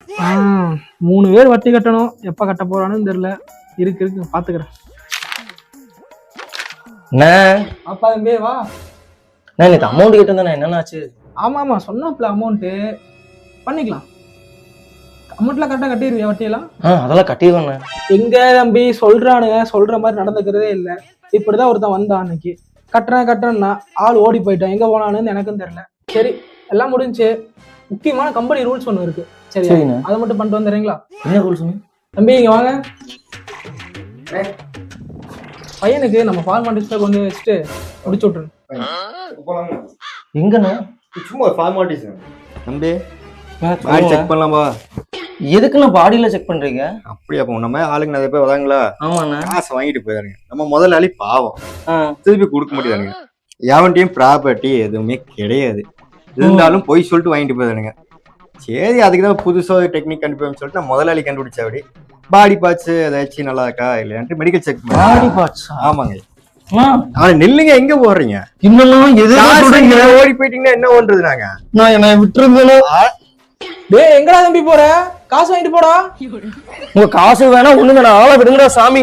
3 பேர் வட்டி கட்டணும். எப்ப கட்ட போறான்னு தெரியல. இருக்கு பாத்துக்கிறேன். அப்பா தம்பி வா. அமௌண்ட் கேட்டிருந்தேன், என்னன்னாச்சு? ஆமா சொன்னாப்ல அமௌண்ட் பண்ணிக்கலாம். அமௌண்ட்லாம் கரெக்டா கட்டிடுவியா வட்டியெல்லாம்? அதெல்லாம் கட்டிடுவேன். எங்க தம்பி சொல்றானுங்க, சொல்ற மாதிரி நடந்துக்கிறதே இல்லை. இப்படிதான் ஒருத்தன் வந்தான் அன்னைக்கு. கட்டுறேன்னா ஆள் ஓடி போயிட்டான். எங்க போனான்னு எனக்கும் தெரியல. சரி எல்லாம் முடிஞ்சு. முக்கியமான கம்பெனி ரூல்ஸ் ஒண்ணு இருக்கு. சரி அதை மட்டும் பண்ணிட்டு வந்துடுறீங்களா? என்ன ரூல்ஸ் தம்பி? இங்க வாங்க. பையனுக்கு நம்ம ஃபார்மாலிட்டிஸ்ல கொண்டு வச்சுட்டு முடிச்சு விட்டுருங்க. எங்கண்ணா? சும்மா ஃபார்மாலிட்டிஸ் தம்பி. பாடி செக் பண்ணலாமா? எதுக்குண்ணா பாடியில செக் பண்றீங்க? அப்படியா? அப்போ நம்ம ஆளுங்க நிறைய பேர் வராங்களா? ஆமாண்ணா. காசு வாங்கிட்டு போயிடுறாங்க. நம்ம முதலாளி பாவம், திருப்பி கொடுக்க முடியாதுங்க. எவன்ட்டையும் ப்ராப்பர்ட்டி எதுவுமே கிடையாது. இருந்தாலும் போய் சொல்லிட்டு வாங்கிட்டு போயிடுறாங்க. சரி அதுக்குதான் புதுசா டெக்னிக் கண்டுபிடிச்சு சொல்லிட்டு நான் முதலாளி கண்டுபிடிச்சா அப்படி பாடி பார்ட்ஸ் ஏதாச்சும் நல்லா இருக்கா இல்லையான்ட்டு மெடிக்கல் செக் பண்ண. Body parts? ஆமாங்க. நில்லுங்க, எங்க போடுறீங்க? இன்னும் ஓடி போயிட்டீங்கன்னா என்ன பண்றது? நாங்க என்ன விட்டுருந்தோம். எங்கடா தம்பி போற? காசு வாங்கிட்டு போடா. உங்க காசு வேணா ஒண்ணு வேணா, ஆளை விடுங்கடா சாமி.